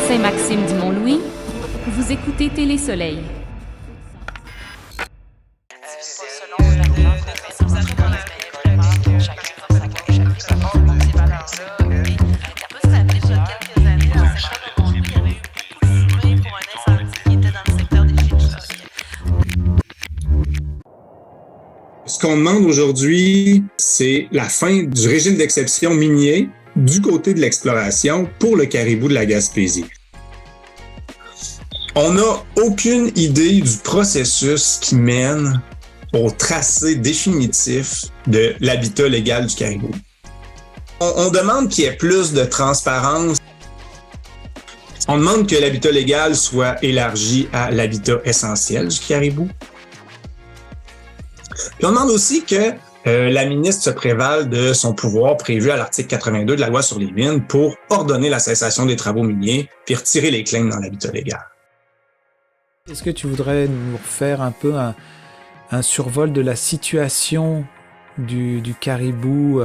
Saint-Maxime du Mont-Louis, vous écoutez Télé-Soleil. Ce qu'on demande aujourd'hui, c'est la fin du régime d'exception minier du côté de l'exploration pour le caribou de la Gaspésie. On n'a aucune idée du processus qui mène au tracé définitif de l'habitat légal du caribou. On demande qu'il y ait plus de transparence. On demande que l'habitat légal soit élargi à l'habitat essentiel du caribou. Puis on demande aussi que la ministre se prévale de son pouvoir prévu à l'article 82 de la loi sur les mines pour ordonner la cessation des travaux miniers puis retirer les claims dans l'habitat légal. Est-ce que tu voudrais nous faire un peu un survol de la situation du caribou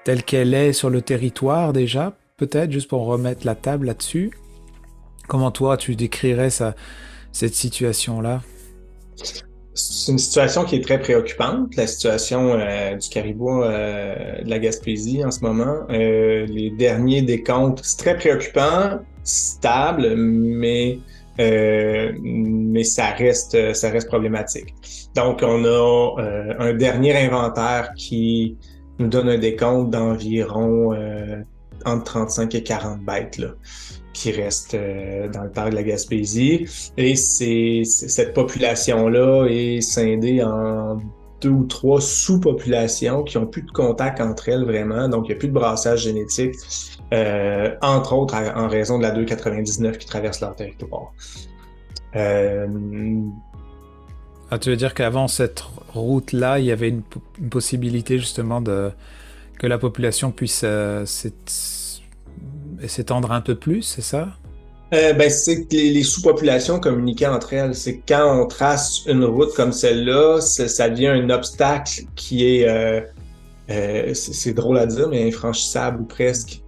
telle qu'elle est sur le territoire déjà, peut-être, juste pour remettre la table là-dessus? Comment toi, tu décrirais cette situation-là? C'est une situation qui est très préoccupante, la situation du caribou de la Gaspésie en ce moment. Les derniers décomptes, c'est très préoccupant, stable, mais ça reste problématique. Donc, on a un dernier inventaire qui nous donne un décompte d'environ entre 35 et 40 bêtes là, qui restent dans le parc de la Gaspésie. Et cette population-là est scindée en 2 ou 3 sous-populations qui n'ont plus de contact entre elles vraiment, donc il n'y a plus de brassage génétique, entre autres en raison de la 299 qui traverse leur territoire. Tu veux dire qu'avant cette route-là, il y avait une possibilité justement que la population puisse s'étendre un peu plus, c'est ça? C'est que les sous-populations communiquaient entre elles. C'est quand on trace une route comme celle-là, ça devient un obstacle qui est, c'est drôle à dire, mais infranchissable ou presque.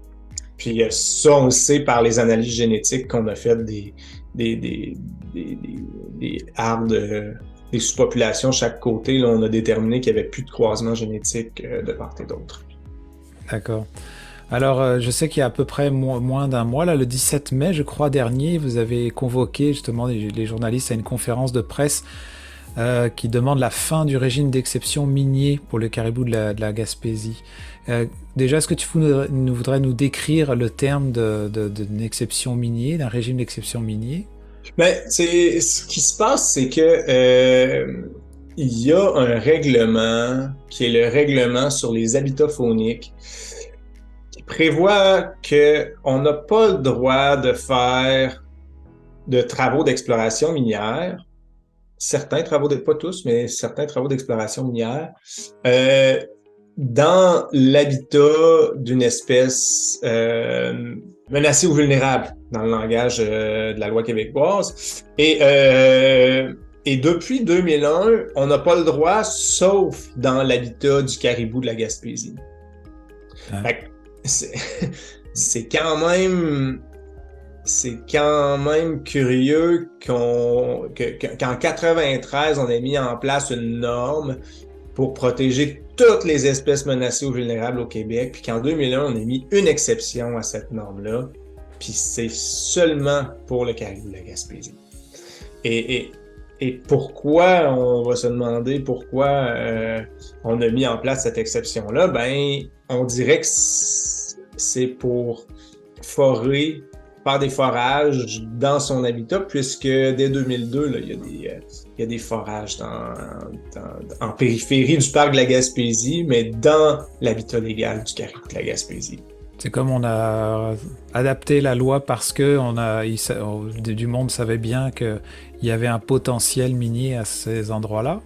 Puis ça, on le sait par les analyses génétiques qu'on a faites des arbres des sous-populations chaque côté. Là, on a déterminé qu'il n'y avait plus de croisement génétique de part et d'autre. D'accord. Alors, je sais qu'il y a à peu près moins d'un mois, là, le 17 mai, je crois, dernier, vous avez convoqué justement les journalistes à une conférence de presse qui demande la fin du régime d'exception minier pour le caribou de la Gaspésie. Déjà, est-ce que tu voudrais nous décrire le terme d'une exception minier, d'un régime d'exception minier? Ce qui se passe, c'est que il y a un règlement qui est le règlement sur les habitats fauniques qui prévoit qu'on n'a pas le droit de faire de travaux d'exploration minière, certains travaux, pas tous, mais certains travaux d'exploration minière, dans l'habitat d'une espèce menacée ou vulnérable, dans le langage de la loi québécoise. Et depuis 2001, on n'a pas le droit, sauf dans l'habitat du caribou de la Gaspésie. Fait que c'est quand même curieux qu'en 93, on ait mis en place une norme pour protéger toutes les espèces menacées ou vulnérables au Québec, puis qu'en 2001, on a mis une exception à cette norme-là, puis c'est seulement pour le caribou de la Gaspésie. Et pourquoi, on va se demander pourquoi on a mis en place cette exception-là, on dirait que c'est pour forer, faire des forages dans son habitat, puisque dès 2002, là, il y a des forages en périphérie du parc de la Gaspésie, mais dans l'habitat légal du caribou de la Gaspésie. C'est comme on a adapté la loi parce que du monde savait bien qu'il y avait un potentiel minier à ces endroits-là.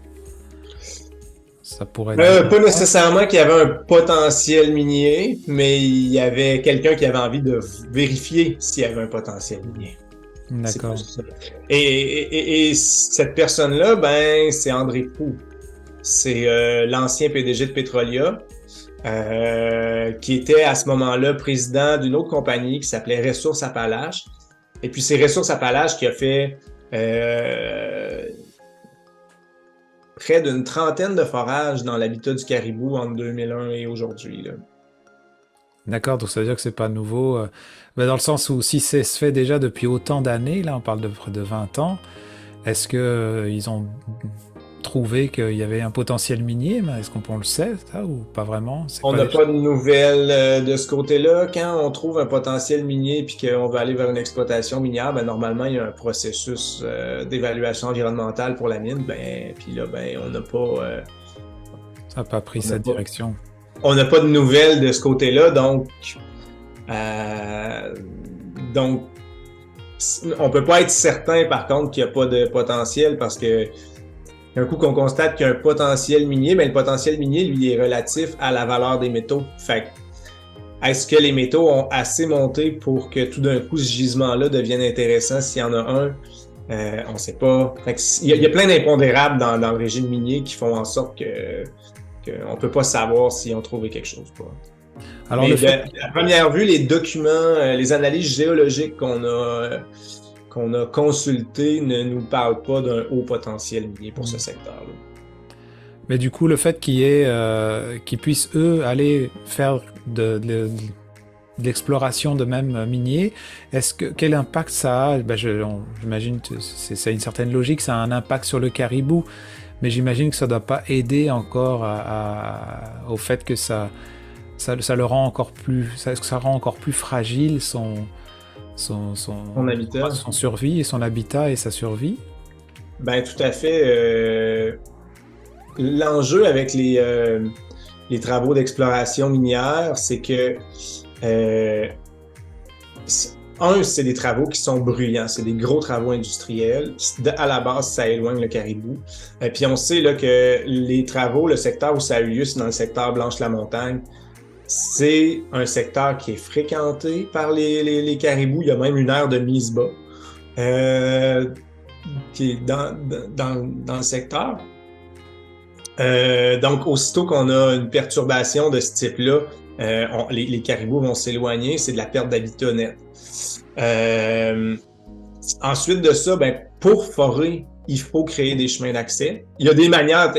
Ça pourrait pas nécessairement qu'il y avait un potentiel minier, mais il y avait quelqu'un qui avait envie de vérifier s'il y avait un potentiel minier. D'accord. Et cette personne-là, c'est André Proulx. C'est l'ancien PDG de Petrolia. qui était à ce moment-là président d'une autre compagnie qui s'appelait Ressources Appalaches. Et puis c'est Ressources Appalaches qui a fait près d'une trentaine de forages dans l'habitat du caribou entre 2001 et aujourd'hui, là. D'accord, donc ça veut dire que c'est pas nouveau. Mais dans le sens où si ça se fait déjà depuis autant d'années, là on parle de près de 20 ans, est-ce que ils ont trouvé qu'il y avait un potentiel minier? Mais est-ce qu'on le sait, ça, ou pas vraiment? C'est On pas n'a des- pas de nouvelles de ce côté-là. Quand on trouve un potentiel minier puis qu'on va aller vers une exploitation minière, ben normalement, il y a un processus d'évaluation environnementale pour la mine. Ben, puis là, ben, Ça n'a pas pris on n'a cette pas, direction. on n'a pas de nouvelles de ce côté-là. Euh, donc, on peut pas être certain, par contre, qu'il n'y a pas de potentiel parce que un coup qu'on constate qu'il y a un potentiel minier, mais le potentiel minier, lui, est relatif à la valeur des métaux. Fait que, est-ce que les métaux ont assez monté pour que tout d'un coup, ce gisement-là devienne intéressant s'il y en a un? On ne sait pas. Fait que, il y a plein d'impondérables dans le régime minier qui font en sorte qu'on ne peut pas savoir si on trouvé quelque chose. Quoi. Alors Mais le fait, à première vue, les documents, les analyses géologiques qu'on a consultées ne nous parlent pas d'un haut potentiel minier pour ce secteur-là. mais du coup le fait qu'ils puissent eux aller faire de l'exploration de même minier, quel impact ça a? Ben, j'imagine que c'est une certaine logique, ça a un impact sur le caribou, mais j'imagine que ça ne doit pas aider encore au fait que ça le rend encore plus, ça rend encore plus fragile Son habitat. son survie et son habitat et sa survie. Ben tout à fait. L'enjeu avec les travaux d'exploration minière, c'est que c'est des travaux qui sont bruyants, c'est des gros travaux industriels. À la base, ça éloigne le caribou. Puis on sait là, que les travaux, le secteur où ça a eu lieu, c'est dans le secteur Blanche-la-Montagne. C'est un secteur qui est fréquenté par les caribous. Il y a même une aire de mise bas qui est dans le secteur. Donc, aussitôt qu'on a une perturbation de ce type-là, les caribous vont s'éloigner, c'est de la perte d'habitat net. Ensuite de ça, ben, pour forer, il faut créer des chemins d'accès. Il y a des manières,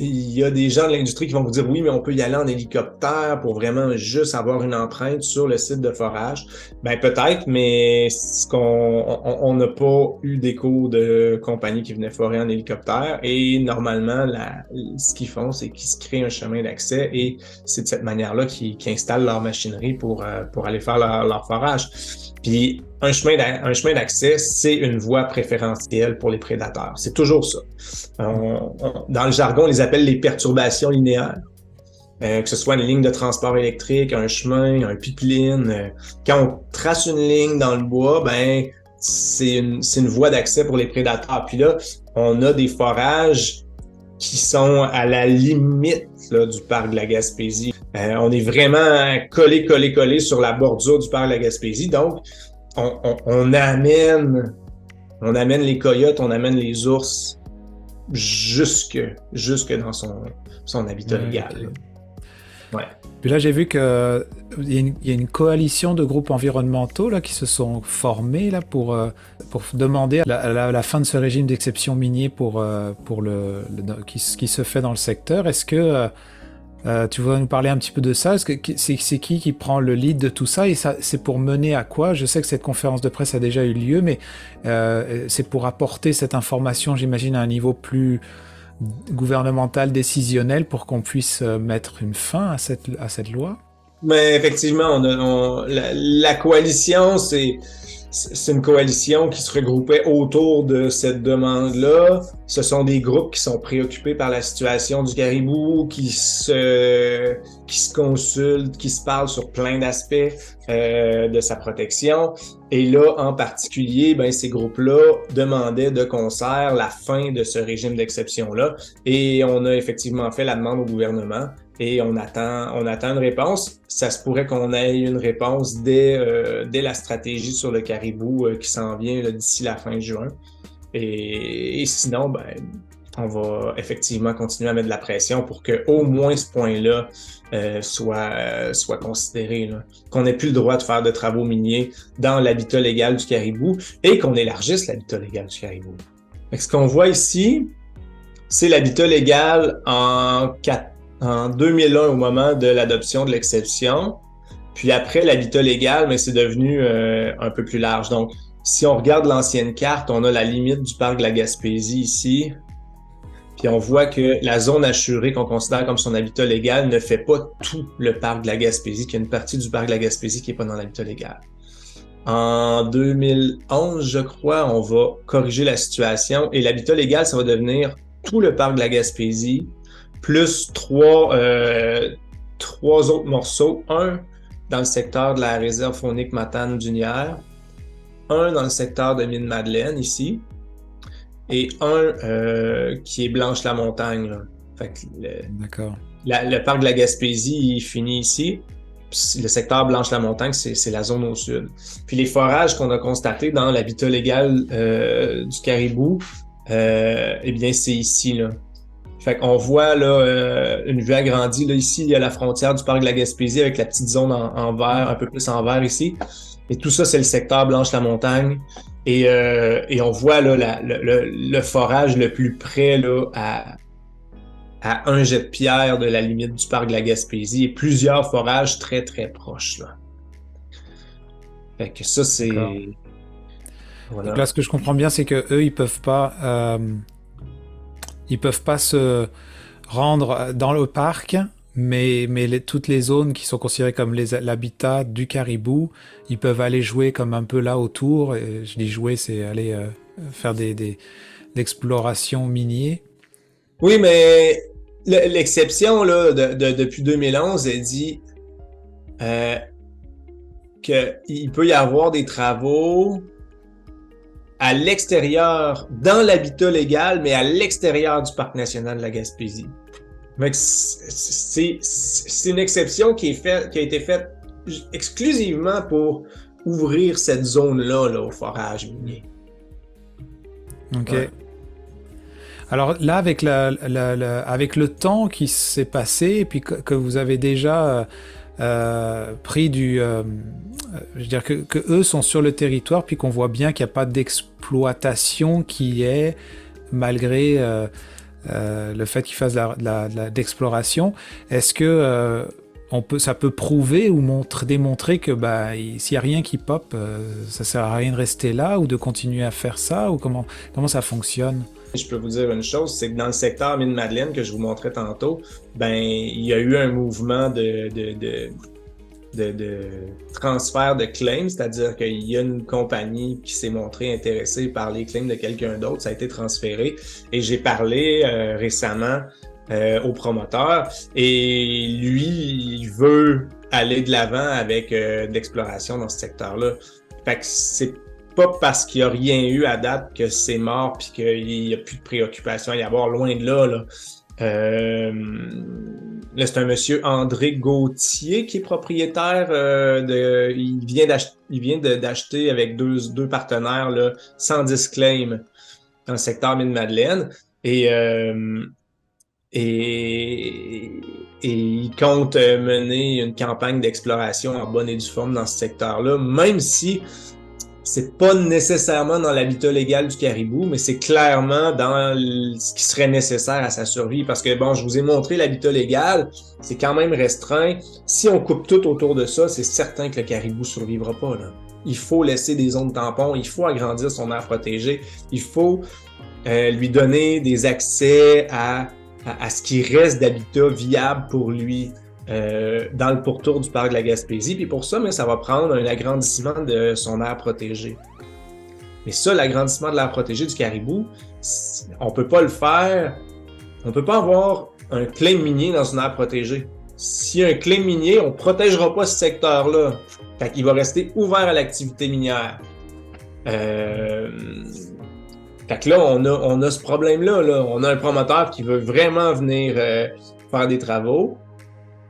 il y a des gens de l'industrie qui vont vous dire oui, mais on peut y aller en hélicoptère pour vraiment juste avoir une empreinte sur le site de forage. Ben peut-être, mais on n'a pas eu d'écho de compagnies qui venaient forer en hélicoptère. Et normalement, ce qu'ils font, c'est qu'ils se créent un chemin d'accès et c'est de cette manière-là qu'ils installent leur machinerie pour aller faire leur forage. Puis un chemin d'accès, c'est une voie préférentielle pour les prédateurs. C'est toujours ça. Dans le jargon, on les appelle les perturbations linéaires. Que ce soit une ligne de transport électrique, un chemin, un pipeline. Quand on trace une ligne dans le bois, ben c'est une voie d'accès pour les prédateurs. Puis là, on a des forages qui sont à la limite là, du parc de la Gaspésie. On est vraiment collé sur la bordure du parc de la Gaspésie. Donc, on amène les coyotes, on amène les ours jusque dans son habitat légal. Okay. Ouais. Puis là, j'ai vu qu'il y a une coalition de groupes environnementaux là, qui se sont formés là, pour demander la fin de ce régime d'exception minier qui se fait dans le secteur. Est-ce que tu veux nous parler un petit peu de ça? Est-ce que c'est qui prend le lead de tout ça? Et ça, c'est pour mener à quoi? Je sais que cette conférence de presse a déjà eu lieu, mais c'est pour apporter cette information, j'imagine, à un niveau plus gouvernemental, décisionnel, pour qu'on puisse mettre une fin à cette loi? Mais effectivement, la coalition, c'est une coalition qui se regroupait autour de cette demande-là. Ce sont des groupes qui sont préoccupés par la situation du caribou, qui se consultent, qui se parlent sur plein d'aspects de sa protection. Et là, en particulier, ben, ces groupes-là demandaient de concert la fin de ce régime d'exception-là. Et on a effectivement fait la demande au gouvernement. Et on attend une réponse. Ça se pourrait qu'on ait une réponse dès la stratégie sur le caribou qui s'en vient là, d'ici la fin juin. Et sinon, ben, on va effectivement continuer à mettre de la pression pour que au moins ce point-là soit considéré, là. Qu'on n'ait plus le droit de faire de travaux miniers dans l'habitat légal du caribou et qu'on élargisse l'habitat légal du caribou. Fait que ce qu'on voit ici, c'est l'habitat légal en 2001 au moment de l'adoption de l'exception. Puis après l'habitat légal, mais c'est devenu un peu plus large. Donc, si on regarde l'ancienne carte, on a la limite du parc de la Gaspésie ici. Puis on voit que la zone assurée qu'on considère comme son habitat légal ne fait pas tout le parc de la Gaspésie, qu'il y a une partie du parc de la Gaspésie qui n'est pas dans l'habitat légal. En 2011, je crois, on va corriger la situation et l'habitat légal, ça va devenir tout le parc de la Gaspésie, plus trois autres morceaux. Un dans le secteur de la réserve faunique Matane-Dunière, un dans le secteur de Mine-Madeleine, ici, et un qui est Blanche-la-Montagne. Là. Fait que D'accord. le parc de la Gaspésie, il finit ici. Le secteur Blanche-la-Montagne, c'est la zone au sud. Puis les forages qu'on a constatés dans l'habitat légal du caribou, eh bien, c'est ici, là. Fait qu'on voit là une vue agrandie. Là, ici, il y a la frontière du parc de la Gaspésie avec la petite zone en vert, un peu plus en vert ici. Et tout ça, c'est le secteur Blanche-la-Montagne. Et on voit là le forage le plus près là, à un jet de pierre de la limite du parc de la Gaspésie et plusieurs forages très, très proches. Là. Fait que ça, c'est... Voilà. Donc là, ce que je comprends bien, c'est que eux, ils peuvent pas se rendre dans le parc, mais toutes les zones qui sont considérées comme l'habitat du caribou, ils peuvent aller jouer comme un peu là autour. Et je dis jouer, c'est aller faire l'exploration minier. Oui, mais l'exception là depuis 2011, elle dit qu'il peut y avoir des travaux à l'extérieur, dans l'habitat légal, mais à l'extérieur du parc national de la Gaspésie. C'est une exception qui a été faite exclusivement pour ouvrir cette zone-là là, au forage minier. Ok. Ouais. Alors là, avec le temps qui s'est passé, et puis que vous avez déjà pris je veux dire que eux sont sur le territoire, puis qu'on voit bien qu'il n'y a pas d'exploitation qui est, malgré le fait qu'ils fassent d'exploration, est-ce que ça peut prouver ou démontrer que s'il n'y a rien qui pop, ça sert à rien de rester là ou de continuer à faire ça, ou comment ça fonctionne? Je peux vous dire une chose, c'est que dans le secteur Mine-Madeleine que je vous montrais tantôt, il y a eu un mouvement de transfert de claims, c'est-à-dire qu'il y a une compagnie qui s'est montrée intéressée par les claims de quelqu'un d'autre, ça a été transféré. Et j'ai parlé récemment au promoteur et lui, il veut aller de l'avant avec de l'exploration dans ce secteur-là. Fait que c'est pas parce qu'il n'y a rien eu à date que c'est mort puis qu'il n'y a plus de préoccupation à y avoir, loin de là. Là, c'est un monsieur André Gauthier qui est propriétaire il vient d'acheter avec deux partenaires là, 110 claims dans le secteur Mine-Madeleine et il compte mener une campagne d'exploration en bonne et due forme dans ce secteur-là, même si c'est pas nécessairement dans l'habitat légal du caribou, mais c'est clairement dans ce qui serait nécessaire à sa survie. Parce que, je vous ai montré l'habitat légal, c'est quand même restreint. Si on coupe tout autour de ça, c'est certain que le caribou survivra pas, là. Il faut laisser des zones tampons, il faut agrandir son aire protégée, il faut lui donner des accès à ce qui reste d'habitat viable pour lui. Dans le pourtour du parc de la Gaspésie. Puis pour ça, ça va prendre un agrandissement de son aire protégée. Mais ça, l'agrandissement de l'aire protégée du caribou, on peut pas le faire. On peut pas avoir un claim minier dans une aire protégée. S'il y a un claim minier, on protégera pas ce secteur-là. Fait qu'il va rester ouvert à l'activité minière. Fait que là, on a ce problème-là. Là. On a un promoteur qui veut vraiment venir faire des travaux.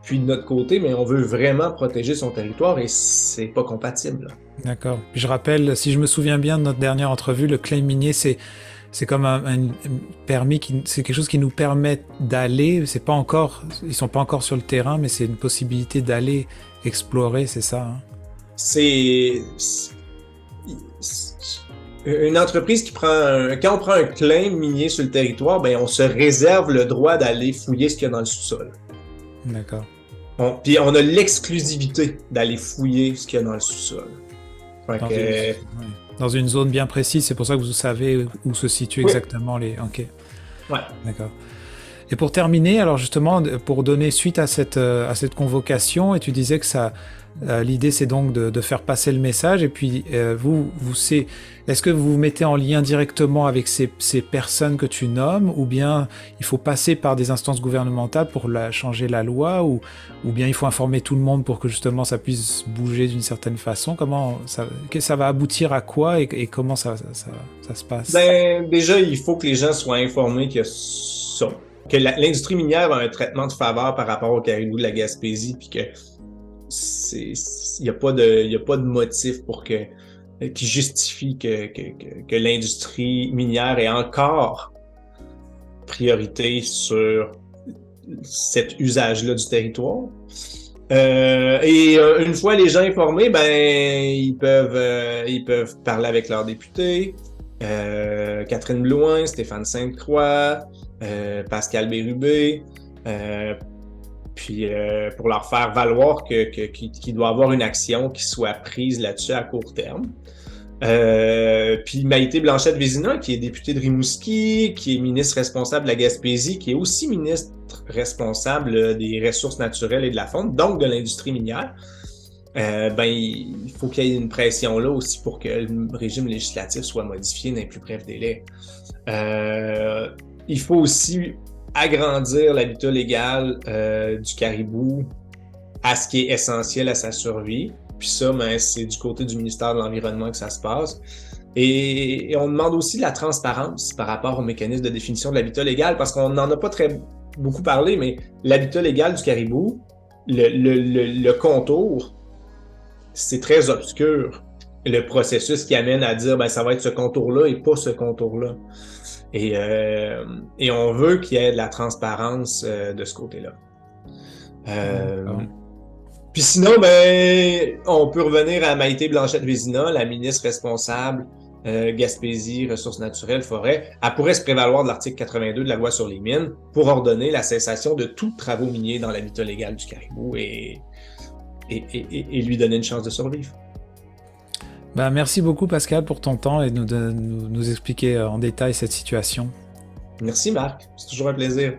Puis de notre côté, mais on veut vraiment protéger son territoire et c'est pas compatible. Là. D'accord. Puis je rappelle, si je me souviens bien de notre dernière entrevue, le claim minier, c'est c'est comme un permis c'est quelque chose qui nous permet d'aller. C'est pas encore, ils sont pas encore sur le terrain, mais c'est une possibilité d'aller explorer, c'est ça, hein? C'est une entreprise qui quand on prend un claim minier sur le territoire, ben on se réserve le droit d'aller fouiller ce qu'il y a dans le sous-sol. D'accord. Puis on a l'exclusivité d'aller fouiller ce qu'il y a dans le sous-sol. Dans une zone bien précise, c'est pour ça que vous savez où se situent exactement les... Ok. Ouais. D'accord. Et pour terminer, alors justement, pour donner suite à cette convocation, et tu disais que l'idée c'est donc de faire passer le message, et puis est-ce que vous vous mettez en lien directement avec ces personnes que tu nommes, ou bien il faut passer par des instances gouvernementales pour changer la loi, ou bien il faut informer tout le monde pour que justement ça puisse bouger d'une certaine façon? Comment ça va aboutir à quoi, et comment ça se passe? Ben, déjà, il faut que les gens soient informés que l'industrie minière a un traitement de faveur par rapport au caribou de la Gaspésie, puis que il n'y a pas de motif qui justifie que l'industrie minière ait encore priorité sur cet usage-là du territoire. Une fois les gens informés, ben ils peuvent parler avec leurs députés, Catherine Blouin, Stéphane Sainte-Croix, Pascal Bérubé, puis pour leur faire valoir qu'il doit y avoir une action qui soit prise là-dessus à court terme. Puis Maïté Blanchette-Vézina, qui est députée de Rimouski, qui est ministre responsable de la Gaspésie, qui est aussi ministre responsable des ressources naturelles et de la faune, donc de l'industrie minière, ben il faut qu'il y ait une pression là aussi pour que le régime législatif soit modifié dans les plus brefs délais. Il faut aussi agrandir l'habitat légal du caribou à ce qui est essentiel à sa survie. Puis ça, ben, c'est du côté du ministère de l'Environnement que ça se passe. Et on demande aussi de la transparence par rapport au mécanisme de définition de l'habitat légal, parce qu'on n'en a pas beaucoup parlé, mais l'habitat légal du caribou, le contour, c'est très obscur. Le processus qui amène à dire, ben, ça va être ce contour-là et pas ce contour-là. Et on veut qu'il y ait de la transparence de ce côté-là. Puis sinon, ben, on peut revenir à Maïté Blanchette-Vézina, la ministre responsable Gaspésie, ressources naturelles, forêt. Elle pourrait se prévaloir de l'article 82 de la loi sur les mines pour ordonner la cessation de tous travaux miniers dans l'habitat légal du caribou et lui donner une chance de survivre. Ben, merci beaucoup Pascal pour ton temps et de nous expliquer en détail cette situation. Merci Marc, c'est toujours un plaisir.